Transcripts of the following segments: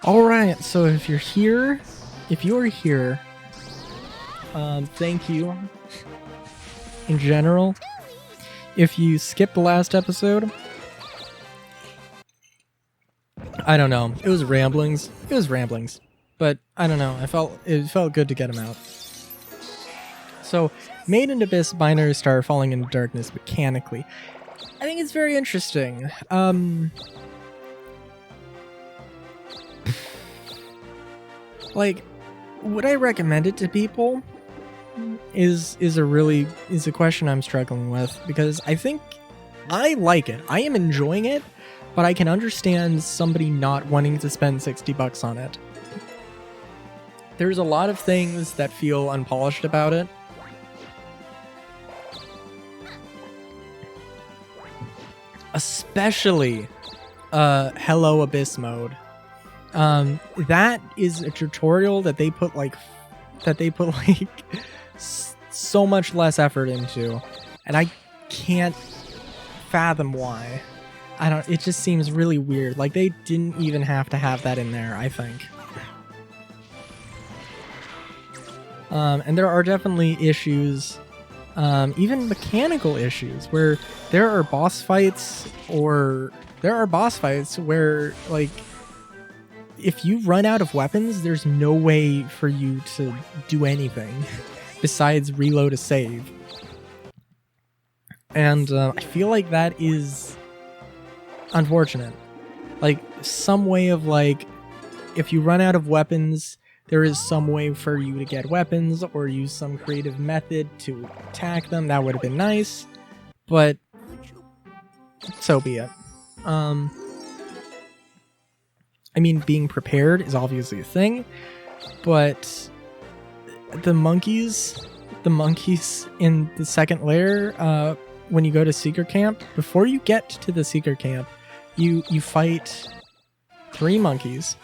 Alright, so if you're here, thank you in general. If you skipped the last episode, I don't know. It was ramblings. But I don't know. It felt good to get them out. So, Made in Abyss, Binary Star, Falling into Darkness mechanically. I think it's very interesting. Like, would I recommend it to people? Is a question I'm struggling with, because I think I like it. I am enjoying it, but I can understand somebody not wanting to spend $60 on it. There's a lot of things that feel unpolished about it. Especially Hello Abyss mode. That is a tutorial that they put like so much less effort into, and I can't fathom why. It just seems really weird. Like, they didn't even have to have that in there, I think. And there are definitely issues, even mechanical issues, where there are boss fights where, like, if you run out of weapons, there's no way for you to do anything besides reload a save. And I feel like that is unfortunate. Like, some way of, like, if you run out of weapons, there is some way for you to get weapons or use some creative method to attack them. That would have been nice, but so be it. I mean, being prepared is obviously a thing, but the monkeys in the second layer, when you go to Secret Camp, before you get to the Secret Camp, you fight 3 monkeys.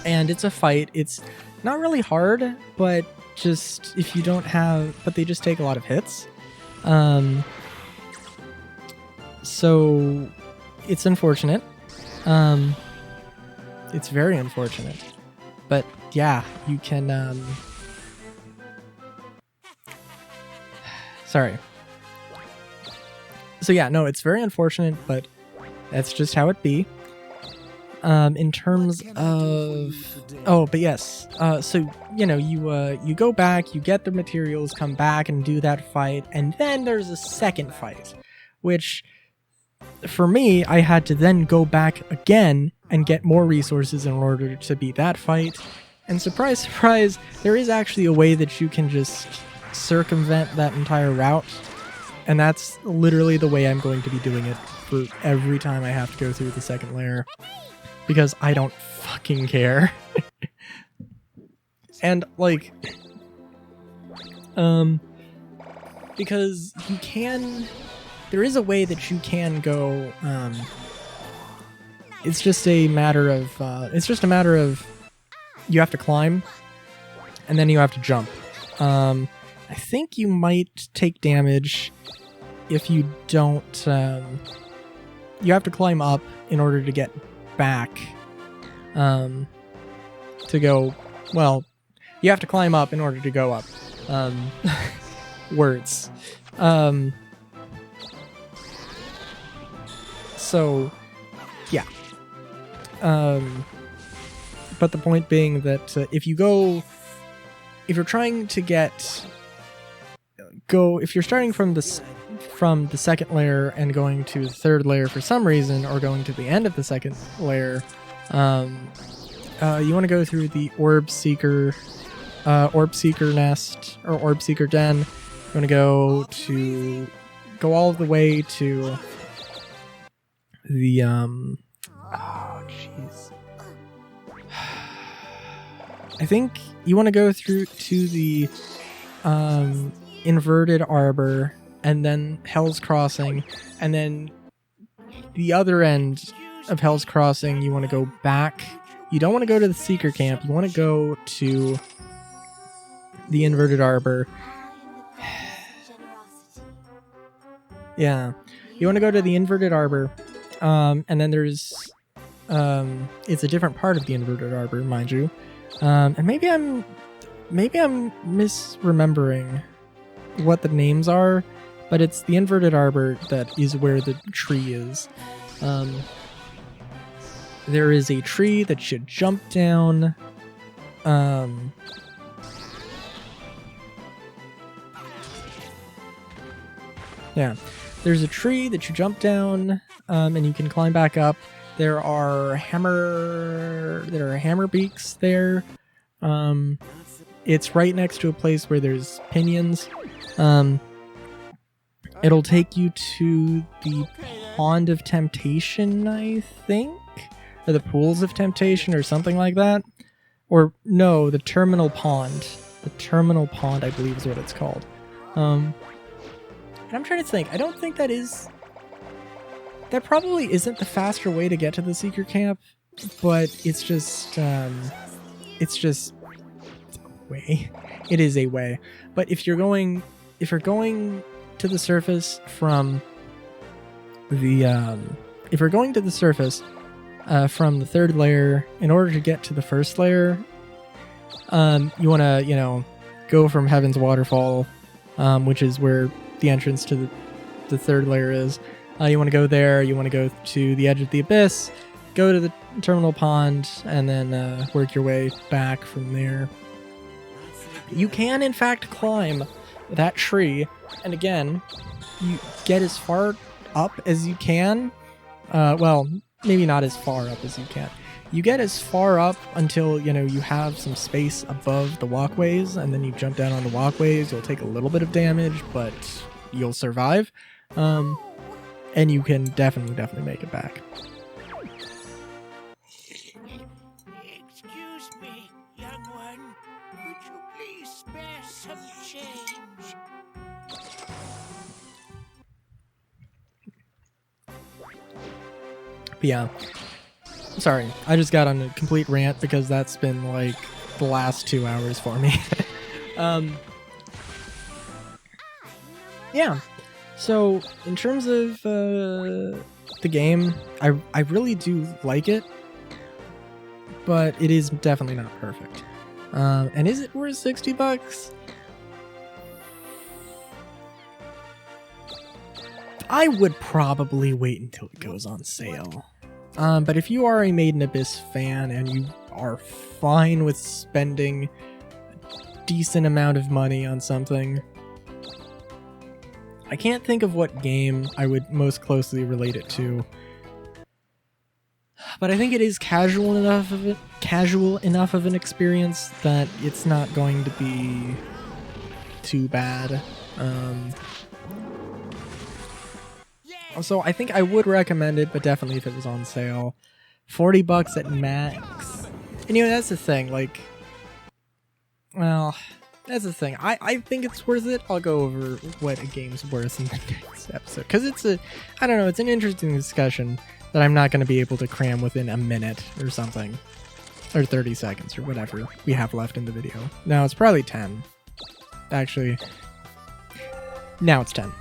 And it's a fight. It's not really hard, but just if you don't have... But they just take a lot of hits. So it's unfortunate. It's very unfortunate. But yeah, you can... Sorry. So yeah, no, it's very unfortunate, but that's just how it be. In terms of... Oh, but yes. So, you know, you go back, you get the materials, come back and do that fight, and then there's a second fight, which, for me, I had to then go back again and get more resources in order to beat that fight. And surprise, surprise, there is actually a way that you can just circumvent that entire route, and that's literally the way I'm going to be doing it for every time I have to go through the second layer. Because I don't fucking care. And, like... Because you can... There is a way that you can go... It's just a matter of... You have to climb, and then you have to jump. I think you might take damage if you don't... You have to climb up in order to get back, to go, well, you have to climb up in order to go up. Words. So, yeah. But the point being that if you're trying to if you're starting from the second layer and going to the third layer for some reason, or going to the end of the second layer, you want to go through the Orb Seeker nest, or Orb Seeker den. You want to go all the way to the, oh, jeez. I think you want to go through to the, Inverted Arbor, and then Hell's Crossing, and then the other end of Hell's Crossing, you want to go back. You don't want to go to the Seeker Camp. You want to go to the Inverted Arbor. Yeah. You want to go to the Inverted Arbor, and then there's It's a different part of the Inverted Arbor, mind you. And maybe I'm misremembering what the names are, but it's the Inverted Arbor that is where the tree is. There is a tree that should jump down. Yeah, there's a tree that you jump down, and you can climb back up. There are hammer beaks there. It's right next to a place where there's pinions. It'll take you to the Pond of Temptation, I think, or the Pools of Temptation, or something like that. Or no, the Terminal Pond. The Terminal Pond, I believe, is what it's called. And I'm trying to think. I don't think that is. That probably isn't the faster way to get to the secret camp, but it's just a way. It is a way. But if you're going to the surface from the from the third layer, in order to get to the first layer, you want to, go from Heaven's Waterfall, which is where the entrance to the third layer is. You want to go there, you want to go to the edge of the abyss, go to the terminal pond, and then work your way back from there. You can, in fact, climb that tree, and again, you get as far up as you can. Well, maybe not as far up as you can. You get as far up until, you have some space above the walkways, and then you jump down on the walkways. You'll take a little bit of damage, but you'll survive. And you can definitely make it back. Excuse me, young one. Would you please spare some change? But yeah. Sorry, I just got on a complete rant because that's been like the last 2 hours for me. Yeah. So, in terms of the game, I really do like it, but it is definitely not perfect. And is it worth $60? I would probably wait until it goes on sale. But if you are a Made in Abyss fan and you are fine with spending a decent amount of money on something, I can't think of what game I would most closely relate it to, but I think it is casual enough of an experience that it's not going to be too bad. So I think I would recommend it, but definitely if it was on sale. $40 at max. And that's the thing, that's the thing. I think it's worth it. I'll go over what a game's worth in the next episode. Because it's an interesting discussion that I'm not going to be able to cram within a minute or something. Or 30 seconds or whatever we have left in the video. Now it's probably 10. Actually, now it's 10.